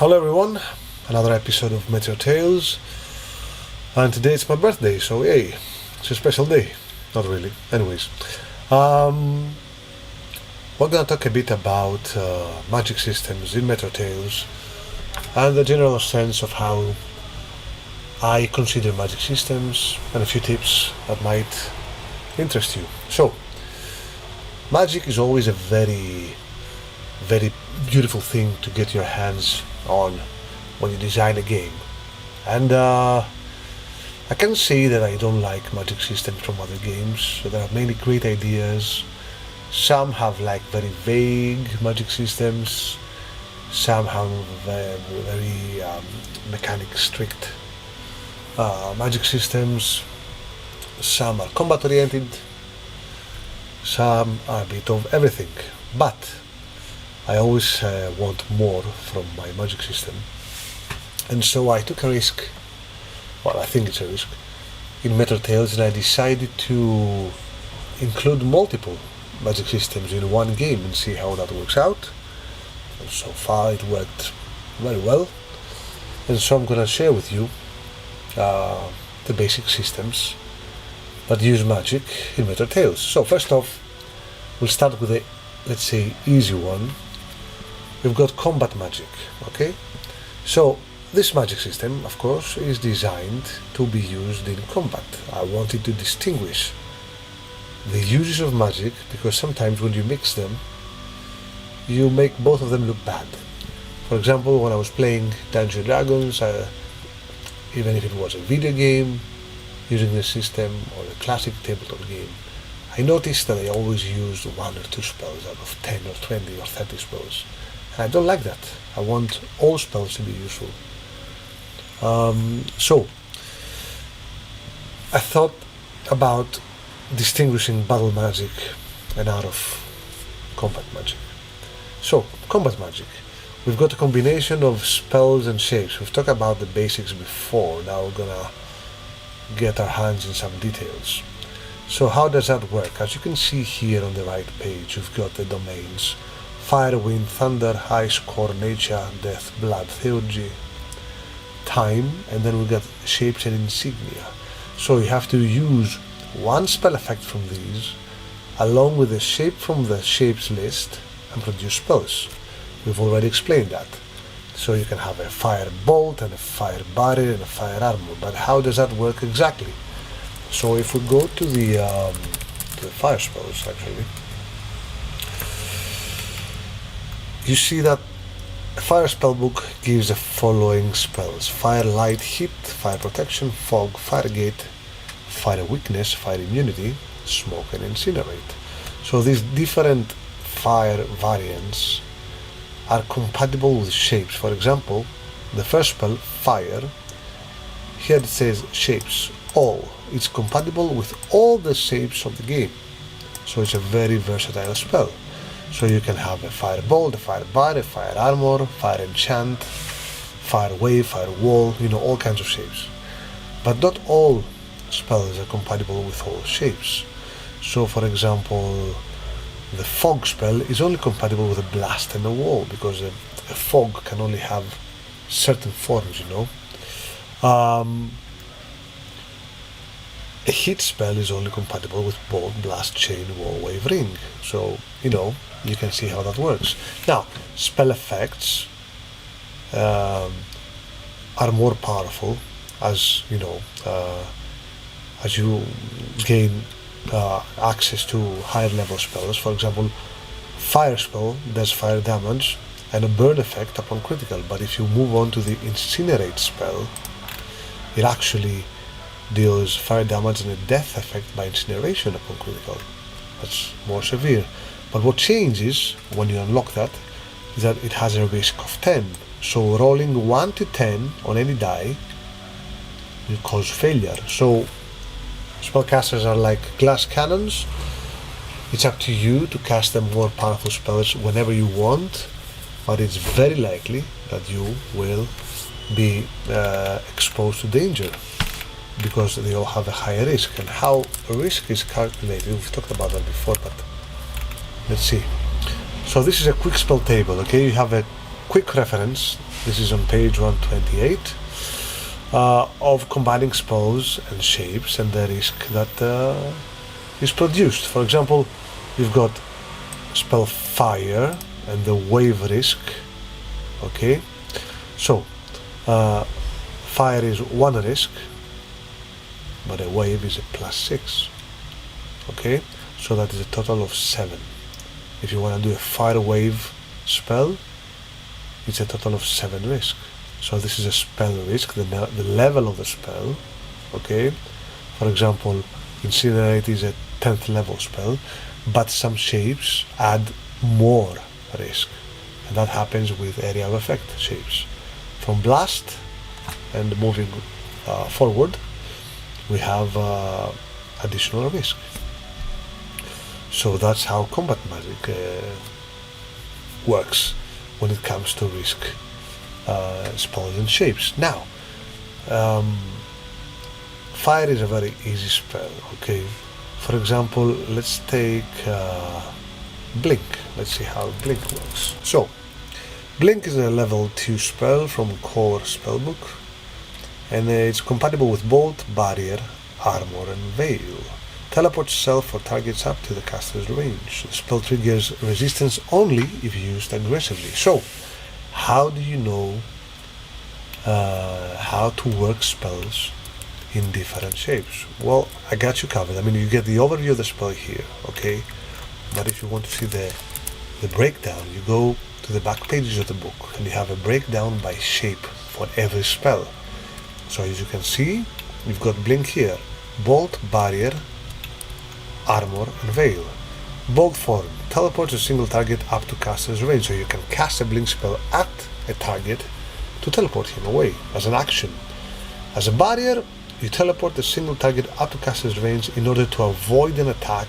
Hello everyone, another episode of Meteor Tales, and today it's my birthday, so yay, it's a special day. Not really, anyways. We're gonna talk a bit about magic systems in Meteor Tales and the general sense of how I consider magic systems and a few tips that might interest you. So, magic is always a very beautiful thing to get your hands on when you design a game, and I can say that I don't like magic systems from other games. So there are many great ideas. Some have like very vague magic systems, some have very mechanic strict magic systems, some are combat oriented, some are a bit of everything, but I always want more from my magic system, and so I took a risk. Well, I think it's a risk in Meteor Tales, and I decided to include multiple magic systems in one game and see how that works out. And so far, it worked very well, and so I'm gonna share with you the basic systems that use magic in Meteor Tales. So first off, we'll start with the, let's say, easy one. We've got combat magic, okay? So this magic system, of course, is designed to be used in combat. I wanted to distinguish the uses of magic because sometimes when you mix them, you make both of them look bad. For example, when I was playing Dungeons & Dragons, even if it was a video game using the system or a classic tabletop game, I noticed that I always used 1 or 2 spells out of 10 or 20 or 30 spells. And I don't like that. I want all spells to be useful. So I thought about distinguishing battle magic and out of combat magic. So, combat magic. We've got a combination of spells and shapes. We've talked about the basics before. Now we're gonna get our hands in some details. So how does that work? As you can see here on the right page, we've got the domains: fire, wind, thunder, ice, core, nature, death, blood, theurgy, time, and then we got shapes and insignia. So you have to use one spell effect from these along with a shape from the shapes list and produce spells. We've already explained that. So you can have a fire bolt and a fire barrier and a fire armor, but how does that work exactly? So if we go to the fire spells, actually, you see that a fire spellbook gives the following spells: fire, light, heat, fire protection, fog, fire gate, fire weakness, fire immunity, smoke, and incinerate. So these different fire variants are compatible with shapes. For example, the first spell, fire, here it says shapes, all. It's compatible with all the shapes of the game. So it's a very versatile spell. So you can have a fire bolt, a fire bar, a fire armor, fire enchant, fire wave, fire wall, all kinds of shapes. But not all spells are compatible with all shapes. So for example, the fog spell is only compatible with a blast and a wall, because a fog can only have certain forms, A heat spell is only compatible with bolt, blast, chain, wall, wave, ring. So, you can see how that works. Now, spell effects are more powerful as you gain access to higher level spells. For example, fire spell does fire damage and a burn effect upon critical, but if you move on to the incinerate spell, it actually deals fire damage and a death effect by incineration upon critical. That's more severe. But what changes when you unlock that is that it has a risk of 10. So rolling 1 to 10 on any die will cause failure. So spellcasters are like glass cannons. It's up to you to cast them more powerful spells whenever you want, but it's very likely that you will be exposed to danger because they all have a higher risk. And how a risk is calculated, we've talked about that before, but let's see. So this is a quick spell table, okay? You have a quick reference, this is on page 128, of combining spells and shapes and the risk that is produced. For example, you've got spell fire and the wave risk. Okay, so fire is 1 risk, but a wave is a +6. Okay, so that is a total of 7. If you want to do a fire wave spell, it's a total of 7 risk. So this is a spell risk, the level of the spell. Okay, for example, incinerate is a 10th level spell, but some shapes add more risk, and that happens with area of effect shapes. From blast and moving forward, we have additional risk. So that's how combat magic works when it comes to risk spells and shapes. Now, fire is a very easy spell. Okay, for example, let's take blink. Let's see how blink works. So blink is a level 2 spell from core spellbook, and it's compatible with bolt, barrier, armor and veil. Teleports self or targets up to the caster's range. The spell triggers resistance only if used aggressively. So how do you know how to work spells in different shapes? Well, I got you covered. I mean, you get the overview of the spell here, okay? But if you want to see the breakdown, you go to the back pages of the book and you have a breakdown by shape for every spell. So as you can see, we've got blink here, bolt, barrier, armor and veil. Bolt form teleports a single target up to caster's range, so you can cast a blink spell at a target to teleport him away as an action. As a barrier, you teleport a single target up to caster's range in order to avoid an attack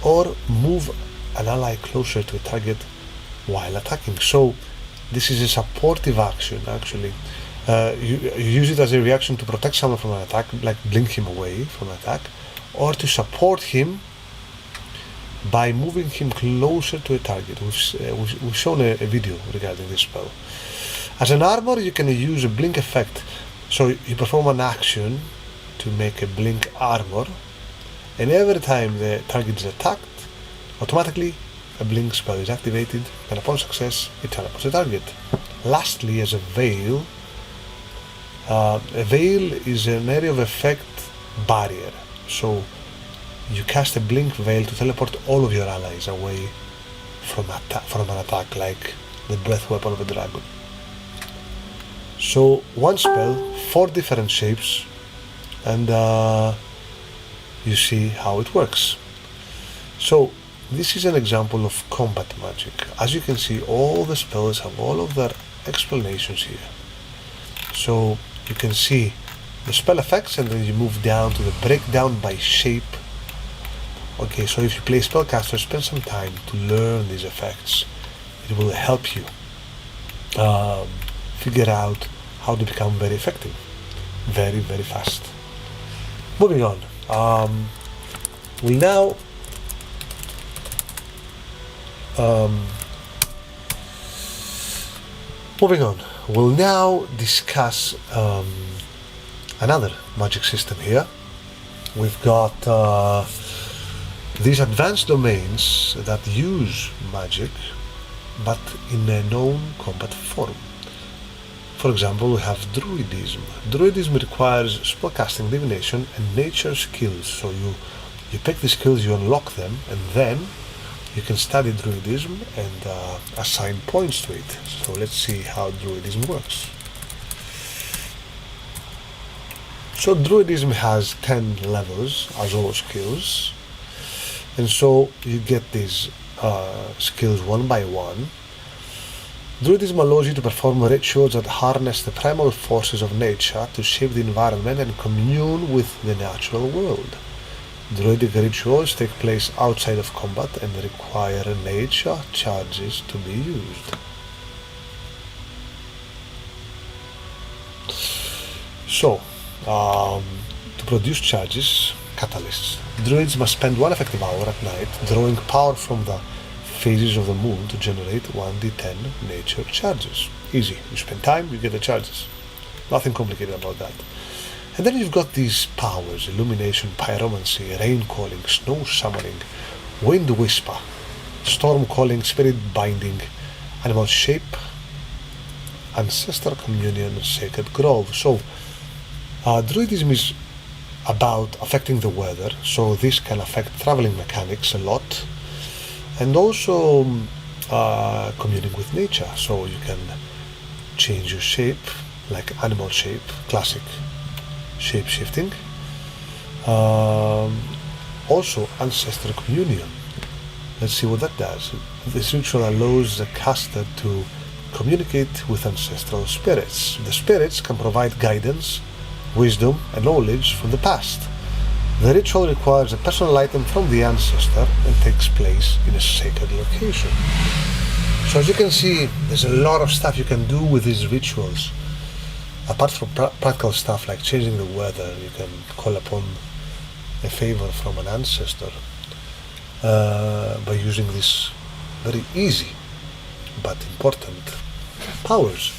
or move an ally closer to a target while attacking. So this is a supportive action actually. You use it as a reaction to protect someone from an attack, like blink him away from an attack, or to support him by moving him closer to a target. We've shown a video regarding this spell. As an armor, you can use a blink effect. So you perform an action to make a blink armor, and every time the target is attacked, automatically a blink spell is activated, and upon success, it teleports the target. Lastly, as a veil is an area of effect barrier. So you cast a blink veil to teleport all of your allies away from an attack, like the breath weapon of a dragon. So one spell, 4 different shapes, and you see how it works. So this is an example of combat magic. As you can see, all the spells have all of their explanations here. So you can see the spell effects, and then you move down to the breakdown by shape. Okay, so if you play spellcaster, spend some time to learn these effects. It will help you figure out how to become very effective, very, very fast. Moving on, we'll now discuss another magic system here. We've got these advanced domains that use magic, but in a known combat form. For example, we have Druidism. Druidism requires spellcasting, divination, and nature skills. So you pick the skills, you unlock them, and then you can study Druidism and assign points to it. So let's see how Druidism works. So Druidism has 10 levels as all skills, and so you get these skills one by one. Druidism allows you to perform rituals that harness the primal forces of nature to shape the environment and commune with the natural world. Druidic rituals take place outside of combat and require nature charges to be used. So, to produce charges, catalysts, druids must spend 1 effective hour at night drawing power from the phases of the moon to generate 1d10 nature charges. Easy. You spend time, you get the charges. Nothing complicated about that. And then you've got these powers: illumination, pyromancy, rain calling, snow summoning, wind whisper, storm calling, spirit binding, animal shape, ancestor communion, sacred grove. So Druidism is about affecting the weather, so this can affect traveling mechanics a lot, and also communing with nature, so you can change your shape, like animal shape, classic shape shifting. Also ancestor communion. Let's see what that does. This ritual allows the caster to communicate with ancestral spirits. The spirits can provide guidance, wisdom and knowledge from the past. The ritual requires a personal item from the ancestor and takes place in a sacred location. So as you can see, there's a lot of stuff you can do with these rituals. Apart from practical stuff like changing the weather, you can call upon a favor from an ancestor by using these very easy but important powers.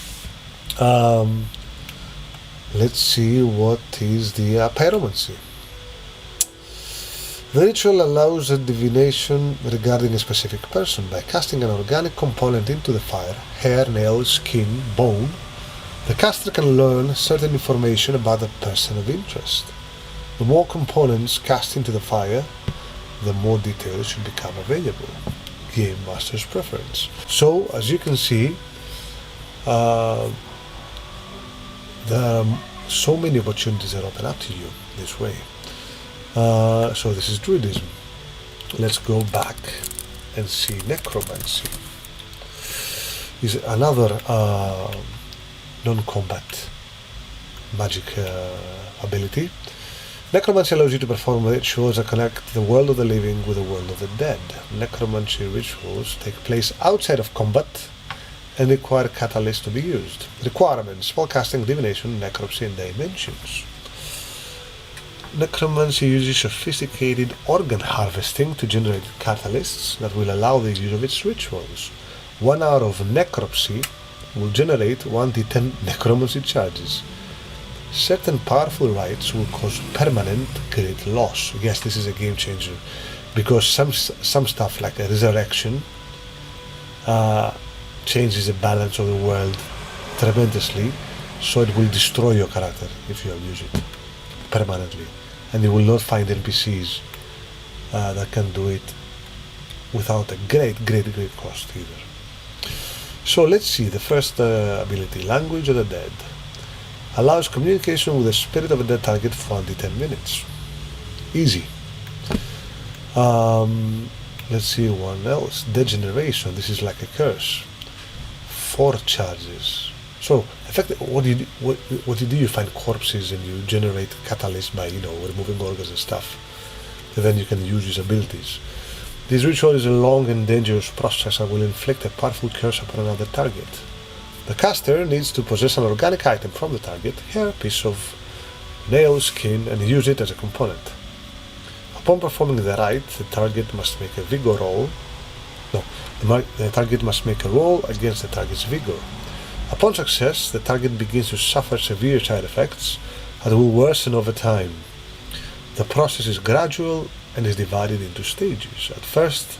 Let's see what is the pyromancy. The ritual allows a divination regarding a specific person. By casting an organic component into the fire, hair, nails, skin, bone, the caster can learn certain information about the person of interest. The more components cast into the fire, the more details should become available. Game master's preference. So, as you can see, there are so many opportunities that open up to you this way. So this is Druidism. Let's go back and see Necromancy. Is another non-combat magic ability. Necromancy allows you to perform rituals that connect the world of the living with the world of the dead. Necromancy rituals take place outside of combat and require catalysts to be used. Requirements: spellcasting, divination, necropsy, and dimensions. Necromancy uses sophisticated organ harvesting to generate catalysts that will allow the use of its rituals. 1 hour of necropsy will generate 1d10 necromancy charges. Certain powerful rites will cause permanent great loss. Yes, this is a game changer, because some stuff like a resurrection changes the balance of the world tremendously, so it will destroy your character if you abuse it permanently, and you will not find NPCs that can do it without a great cost either. So let's see, the first ability, Language of the Dead. Allows communication with the spirit of a dead target for 1d10 minutes. Easy. Let's see one else. Degeneration. This is like a curse. 4 charges. So, effectively, what you do, you find corpses and you generate catalysts by, removing organs and stuff. And then you can use these abilities. This ritual is a long and dangerous process and will inflict a powerful curse upon another target. The caster needs to possess an organic item from the target, hair, piece of nail, skin, and use it as a component. Upon performing the rite, the target must make a vigor roll. The target must make a roll against the target's vigor. Upon success, the target begins to suffer severe side effects that will worsen over time. The process is gradual and is divided into stages. At first,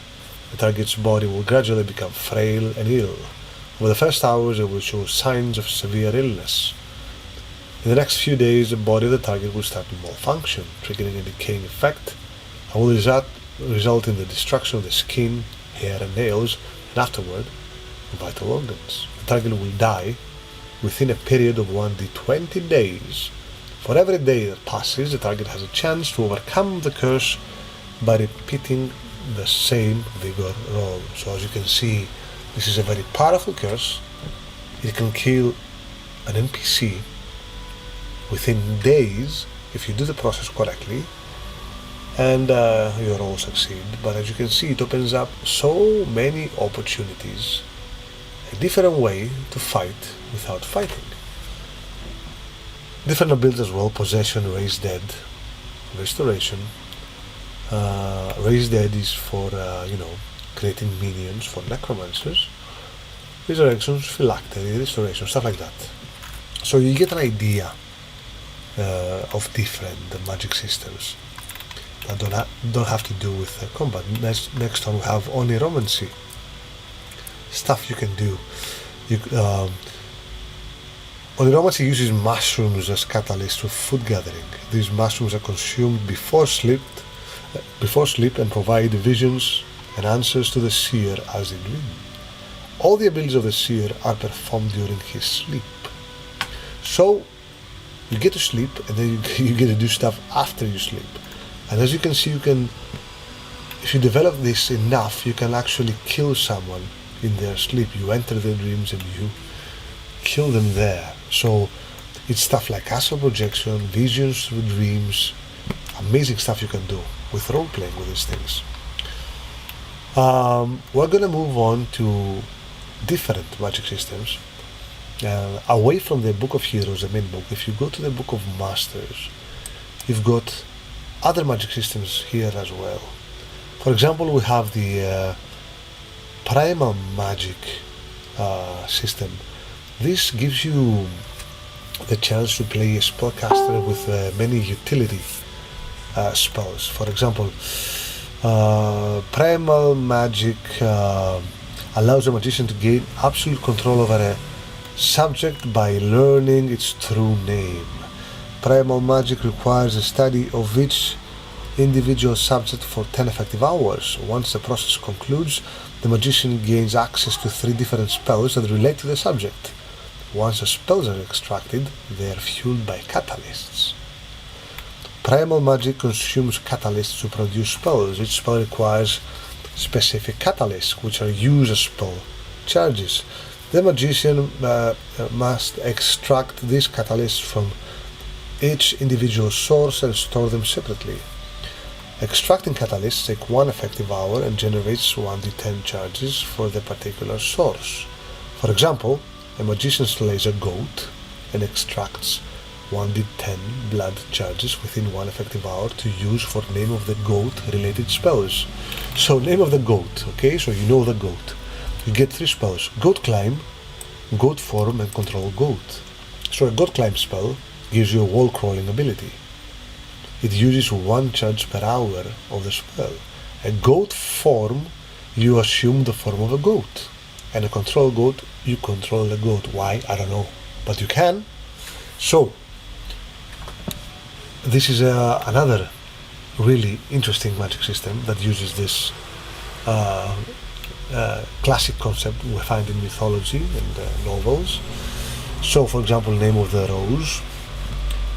the target's body will gradually become frail and ill. Over the first hours, it will show signs of severe illness. In the next few days, the body of the target will start to malfunction, triggering a decaying effect, and will result in the destruction of the skin, hair, and nails, and afterward, vital organs. The target will die within a period of 1d20 days. For every day that passes, the target has a chance to overcome the curse by repeating the same vigor roll. So as you can see, this is a very powerful curse. It can kill an NPC within days if you do the process correctly, and your roll succeed. But as you can see, it opens up so many opportunities, a different way to fight without fighting. Different abilities as well: possession, raise dead, restoration. Raise dead is for creating minions for necromancers, resurrections, phylactery, restoration, stuff like that. So you get an idea of different magic systems that don't have to do with combat. Next on we have Necromancy. Stuff you can do. Necromancy uses mushrooms as catalysts for food gathering. These mushrooms are consumed before sleep and provide visions and answers to the seer as they dream. All the abilities of the seer are performed during his sleep. So you get to sleep and then you get to do stuff after you sleep. And as you can see, if you develop this enough, you can actually kill someone in their sleep. You enter their dreams and you kill them there. So it's stuff like astral projection, visions through dreams, amazing stuff you can do with role playing with these things. We're gonna move on to different magic systems. Away from the Book of Heroes, the main book, if you go to the Book of Masters, you've got other magic systems here as well. For example, we have the Primal Magic system. This gives you the chance to play a spellcaster with many utility spells. For example, Primal Magic allows a magician to gain absolute control over a subject by learning its true name. Primal Magic requires a study of each individual subject for 10 effective hours. Once the process concludes, the magician gains access to 3 different spells that relate to the subject. Once the spells are extracted, they are fueled by catalysts. Primal Magic consumes catalysts to produce spells. Each spell requires specific catalysts, which are used as spell charges. The magician must extract these catalysts from each individual source and store them separately. Extracting catalysts take 1 effective hour and generates 1d10 charges for the particular source. For example, a magician slays a goat and extracts 1d10 blood charges within 1 effective hour to use for name of the goat related spells. So name of the goat, okay, so you know the goat. You get 3 spells: Goat Climb, Goat Form, and Control Goat. So a Goat Climb spell gives you a wall crawling ability. It uses 1 charge per hour of the spell. A Goat Form, you assume the form of a goat. And a Control Goat, you control the goat. Why? I don't know. But you can. So, this is another really interesting magic system that uses this classic concept we find in mythology and novels. So, for example, name of the rose.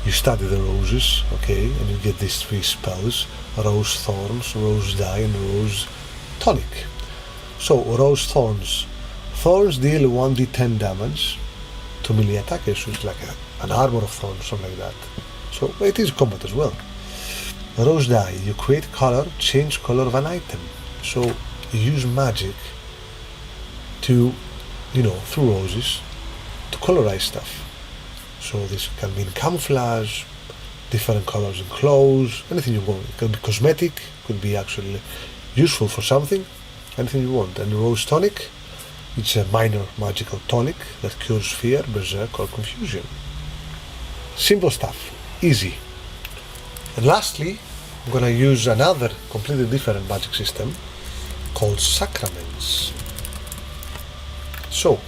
You study the roses, okay, and you get these 3 spells: Rose Thorns, Rose Dye, and Rose Tonic. So, Rose Thorns. Thorns deal 1d10 damage to melee attackers, so it's like an armor of thorns, something like that. So, it is combat as well. Rose Dye. You create color, change color of an item. So, you use magic to, through roses, to colorize stuff. So this can mean camouflage, different colors in clothes, anything you want. It could be cosmetic, could be actually useful for something, anything you want. And Rose Tonic, it's a minor magical tonic that cures fear, berserk, or confusion. Simple stuff, easy. And lastly, I'm gonna use another completely different magic system called sacraments. So,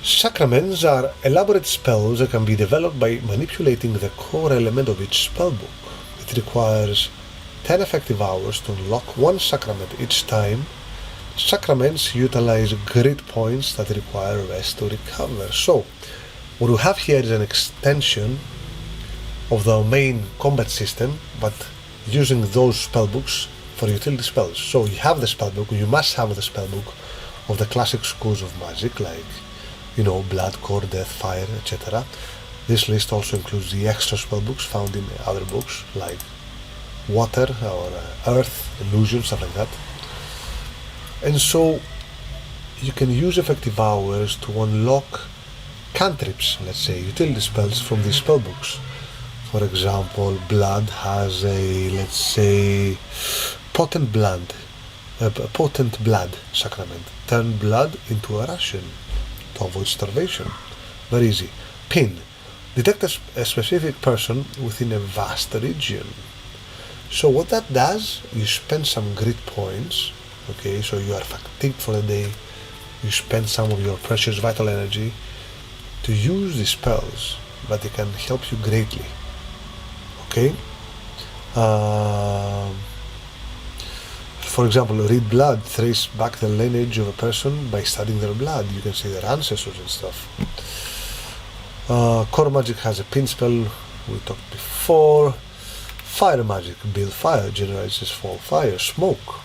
sacraments are elaborate spells that can be developed by manipulating the core element of each spellbook. It requires 10 effective hours to unlock 1 sacrament each time. Sacraments utilize grid points that require rest to recover. So, what we have here is an extension of the main combat system, but using those spellbooks for utility spells. So you have the spellbook, you must have the spellbook of the classic schools of magic, like blood, core, death, fire, etc. This list also includes the extra spellbooks found in other books, like water or earth, illusion, stuff like that. And so you can use effective hours to unlock cantrips, let's say, utility spells from these spellbooks. For example, blood has a, let's say, potent blood. a potent blood sacrament. Turn blood into a ration to avoid starvation. Very easy. Pin. Detect a specific person within a vast region. So what that does, you spend some grit points, okay, so you are fatigued for the day, you spend some of your precious vital energy to use these spells, but they can help you greatly, okay? For example, read blood, trace back the lineage of a person by studying their blood. You can see their ancestors and stuff. Core magic has a pin spell we talked before. Fire magic, build fire, generates fall fire, smoke,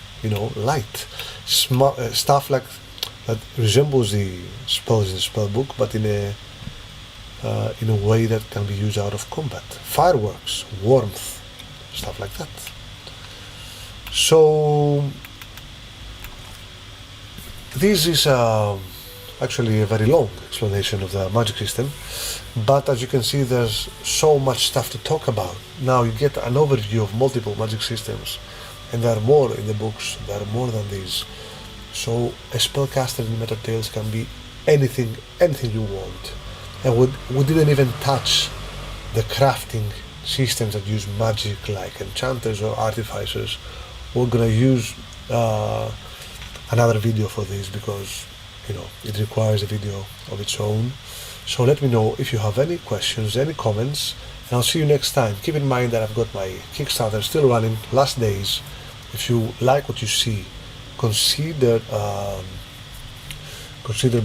light, stuff like that resembles the spells in the spell book, but in a way that can be used out of combat. Fireworks, warmth, stuff like that. So this is actually a very long explanation of the magic system, but as you can see, there's so much stuff to talk about. Now you get an overview of multiple magic systems, and there are more in the books, there are more than these. So a spellcaster in Meteor Tales can be anything you want. And we didn't even touch the crafting systems that use magic, like enchanters or artificers. We're gonna use another video for this because it requires a video of its own. So let me know if you have any questions, any comments, and I'll see you next time. Keep in mind that I've got my Kickstarter still running, last days. If you like what you see, consider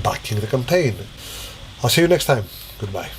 backing the campaign. I'll see you next time. Goodbye.